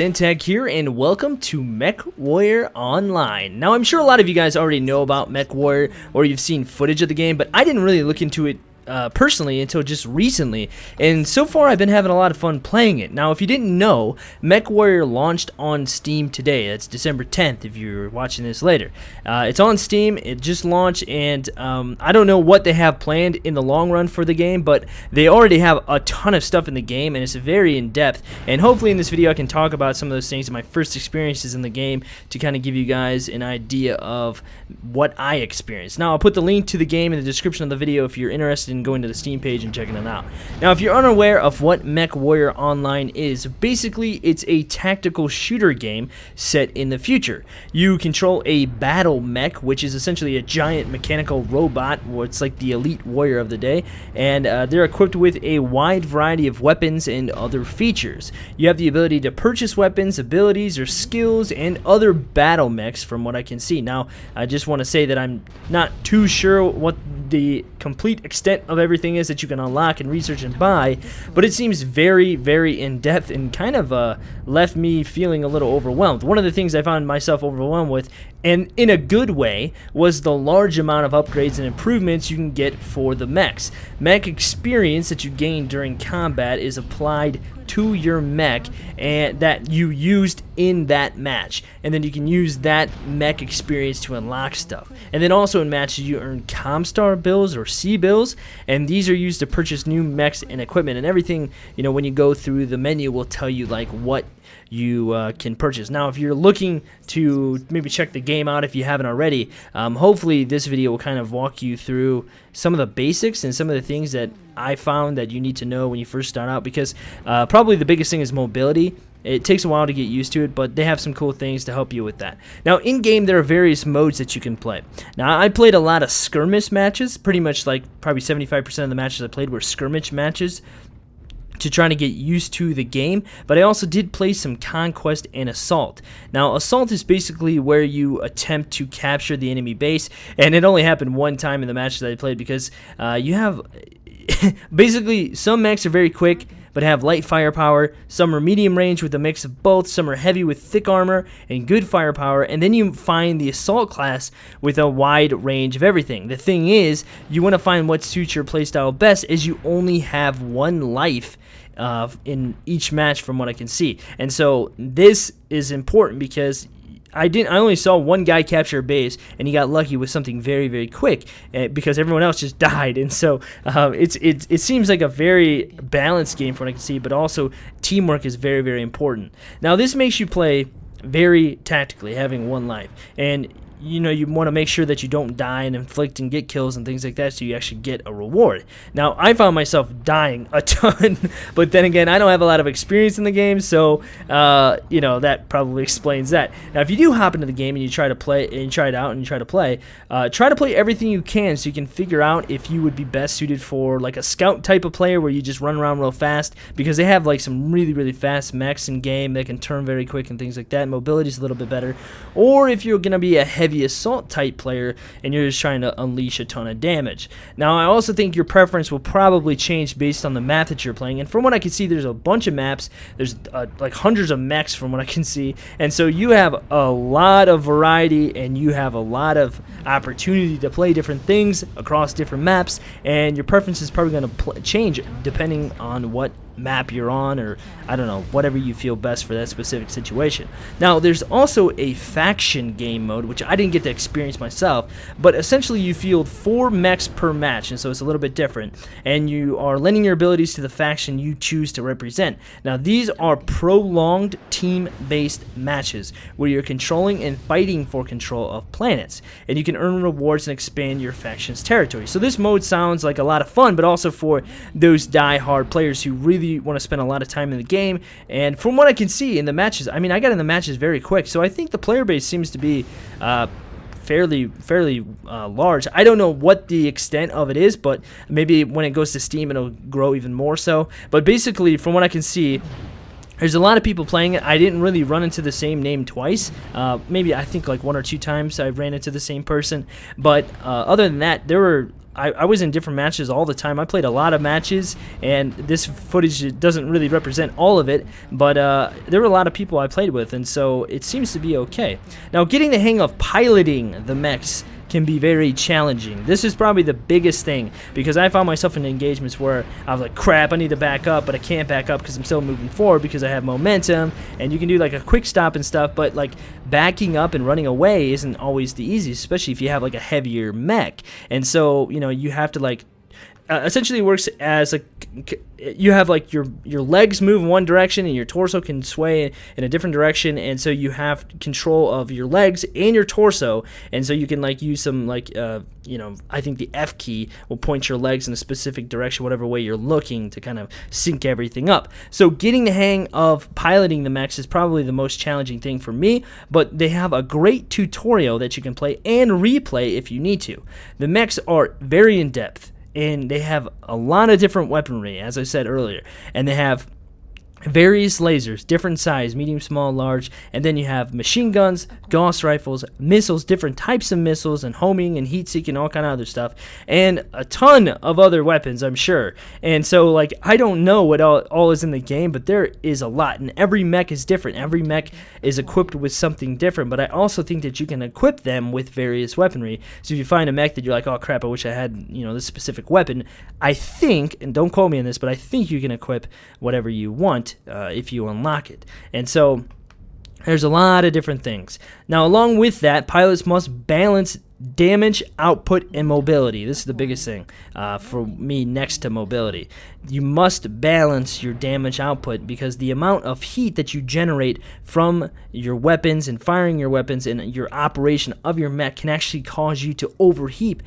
eNtaK here, and welcome to MechWarrior Online. Now, I'm sure a lot of you guys already know about MechWarrior, or you've seen footage of the game, but I didn't really look into it personally until just recently, and so far I've been having a lot of fun playing it. Now, if you didn't know, MechWarrior launched on Steam today. That's December 10th if you're watching this later. It's on Steam, it just launched, and I don't know what they have planned in the long run for the game, but they already have a ton of stuff in the game, and it's very in-depth, and hopefully in this video I can talk about some of those things and my first experiences in the game to kind of give you guys an idea of what I experienced. Now, I'll put the link to the game in the description of the video if you're interested in going to the Steam page and checking it out. Now, if you're unaware of what MechWarrior Online is, basically it's a tactical shooter game set in the future. You control a BattleMech, which is essentially a giant mechanical robot, where it's like the elite warrior of the day, and they're equipped with a wide variety of weapons and other features. You have the ability to purchase weapons, abilities, or skills, and other BattleMechs from what I can see. Now, I just want to say that I'm not too sure what the complete extent of everything is that you can unlock and research and buy, but it seems very, very in-depth and kind of left me feeling a little overwhelmed. One of the things I found myself overwhelmed with, and in a good way, was the large amount of upgrades and improvements you can get for the mechs. Mech experience that you gain during combat is applied to your mech and that you used in that match, and then you can use that mech experience to unlock stuff. And then also in matches you earn Comstar bills or C bills, and these are used to purchase new mechs and equipment, and everything, you know, when you go through the menu will tell you like what you can purchase. Now, if you're looking to maybe check the game out if you haven't already, hopefully this video will kind of walk you through some of the basics and some of the things that I found that you need to know when you first start out, because probably the biggest thing is mobility. It takes a while to get used to it, but they have some cool things to help you with that. Now, in-game, there are various modes that you can play. Now, I played a lot of skirmish matches, pretty much like probably 75% of the matches I played were skirmish matches, to try to get used to the game, but I also did play some Conquest and Assault. Now, Assault is basically where you attempt to capture the enemy base, and it only happened one time in the matches that I played because you have basically some mechs are very quick but have light firepower, some are medium range with a mix of both, some are heavy with thick armor and good firepower, and then you find the Assault class with a wide range of everything. The thing is, you want to find what suits your playstyle best, as you only have one life in each match from what I can see. And so this is important because I only saw one guy capture a base, and he got lucky with something very, very quick because everyone else just died. And so it seems like a very balanced game from what I can see, but also teamwork is very, very important. Now, this makes you play very tactically, having one life, and you know, you want to make sure that you don't die and inflict and get kills and things like that, so you actually get a reward. Now, I found myself dying a ton, but then again, I don't have a lot of experience in the game, so you know, that probably explains that. Now, if you do hop into the game and you try to play and you try it out and you try to play everything you can, so you can figure out if you would be best suited for like a scout type of player where you just run around real fast, because they have like some really, really fast mechs in game that can turn very quick and things like that. Mobility is a little bit better. Or if you're gonna be a heavy assault type player and you're just trying to unleash a ton of damage. Now, I also think your preference will probably change based on the map that you're playing, and from what I can see, there's a bunch of maps. There's like hundreds of mechs from what I can see, and so you have a lot of variety and you have a lot of opportunity to play different things across different maps, and your preference is probably going to change depending on what map you're on, or I don't know, whatever you feel best for that specific situation. Now, there's also a faction game mode, which I didn't get to experience myself, but essentially you field 4 mechs per match, and so it's a little bit different, and you are lending your abilities to the faction you choose to represent. Now, these are prolonged team-based matches where you're controlling and fighting for control of planets, and you can earn rewards and expand your faction's territory. So this mode sounds like a lot of fun, but also for those die-hard players who really want to spend a lot of time in the game. And from what I can see in the matches, I mean, I got in the matches very quick, so I think the player base seems to be fairly large. I don't know what the extent of it is, but maybe when it goes to Steam it'll grow even more so. But basically, from what I can see, there's a lot of people playing it. I didn't really run into the same name twice. Maybe I think like 1 or 2 times I ran into the same person. But other than that, there were I was in different matches all the time. I played a lot of matches, and this footage doesn't really represent all of it, but there were a lot of people I played with, and so it seems to be okay. Now, getting the hang of piloting the mechs can be very challenging. This is probably the biggest thing, because I found myself in engagements where I was like, crap, I need to back up, but I can't back up because I'm still moving forward because I have momentum, and you can do like a quick stop and stuff, but like backing up and running away isn't always the easiest, especially if you have like a heavier mech. And so, you know, you have to like essentially it works as like you have like your legs move in one direction and your torso can sway in a different direction, and so you have control of your legs and your torso, and so you can like use some like you know, I think the F key will point your legs in a specific direction, whatever way you're looking, to kind of sync everything up. So getting the hang of piloting the mechs is probably the most challenging thing for me, but they have a great tutorial that you can play and replay if you need to. The mechs are very in depth, and they have a lot of different weaponry, as I said earlier, and they have various lasers, different size, medium, small, large, and then you have machine guns, Gauss rifles, missiles, different types of missiles, and homing and heat seeking, all kind of other stuff, and a ton of other weapons, I'm sure. And so, like, I don't know what all is in the game, but there is a lot, and every mech is different. Every mech is equipped with something different, but I also think that you can equip them with various weaponry. So if you find a mech that you're like, oh crap, I wish I had, you know, this specific weapon, I think, and don't quote me on this, but I think you can equip whatever you want if you unlock it. And so there's a lot of different things. Now, along with that, pilots must balance damage, output, and mobility. This is the biggest thing for me next to mobility. You must balance your damage output, because the amount of heat that you generate from your weapons and firing your weapons and your operation of your mech can actually cause you to overheat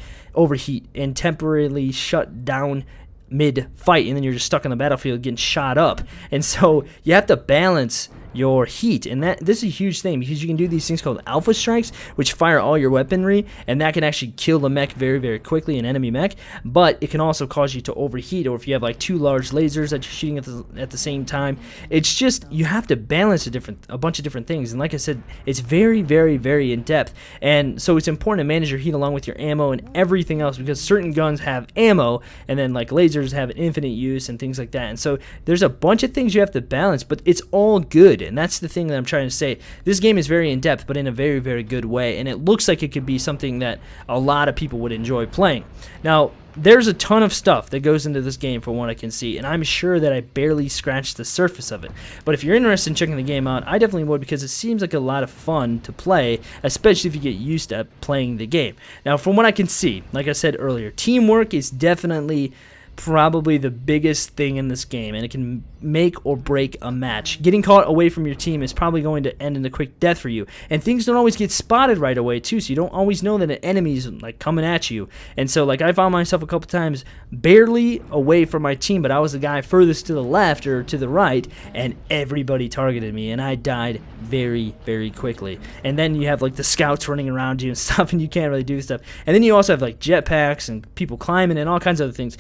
and temporarily shut down mid-fight, and then you're just stuck on the battlefield getting shot up. And so you have to balance your heat, and this is a huge thing, because you can do these things called alpha strikes, which fire all your weaponry, and that can actually kill the mech very, very quickly, an enemy mech, but it can also cause you to overheat, or if you have like two large lasers that you're shooting at the same time. It's just, you have to balance a bunch of different things, and like I said, it's very, very, very in-depth, and so it's important to manage your heat along with your ammo and everything else, because certain guns have ammo, and then like lasers have infinite use and things like that, and so there's a bunch of things you have to balance, but it's all good. And that's the thing that I'm trying to say. This game is very in-depth, but in a very, very good way, and it looks like it could be something that a lot of people would enjoy playing. Now, there's a ton of stuff that goes into this game from what I can see, and I'm sure that I barely scratched the surface of it. But if you're interested in checking the game out, I definitely would, because it seems like a lot of fun to play, especially if you get used to playing the game. Now, from what I can see, like I said earlier, teamwork is definitely probably the biggest thing in this game, and it can make or break a match. Getting caught away from your team is probably going to end in a quick death for you, and things don't always get spotted right away too, so you don't always know that an enemy's like coming at you. And so like I found myself a couple times barely away from my team, but I was the guy furthest to the left or to the right, and everybody targeted me, and I died very, very quickly. And then you have like the scouts running around you and stuff, and you can't really do stuff. And then you also have like jetpacks and people climbing and all kinds of other things.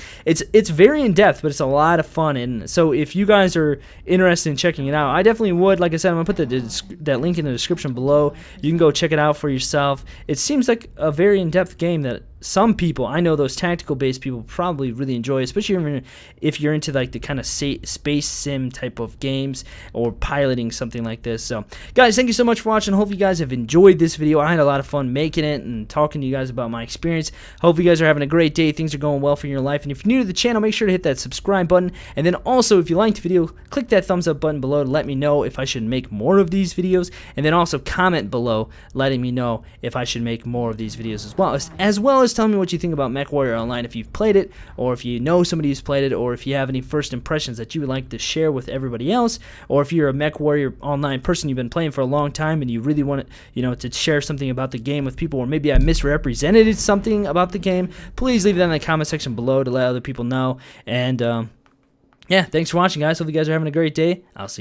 It's very in depth, but it's a lot of fun. And so if you guys are interested in checking it out, I definitely would. Like I said, I'm gonna put that link in the description below. You can go check it out for yourself. It seems like a very in-depth game that some people, I know those tactical based people, probably really enjoy, especially if you're into like the kind of space sim type of games or piloting something like this. So guys, thank you so much for watching. Hope you guys have enjoyed this video. I had a lot of fun making it and talking to you guys about my experience. Hope you guys are having a great day. Things are going well for your life. And if you're new to the channel, make sure to hit that subscribe button. And then also, if you liked the video, click that thumbs up button below to let me know if I should make more of these videos. And then also comment below letting me know if I should make more of these videos as well as tell me what you think about MechWarrior Online, if you've played it, or if you know somebody who's played it, or if you have any first impressions that you would like to share with everybody else, or if you're a MechWarrior Online person, you've been playing for a long time and you really want to share something about the game with people, or maybe I misrepresented something about the game, please leave that in the comment section below to let other people know. And yeah, thanks for watching, guys. Hope you guys are having a great day. I'll see you.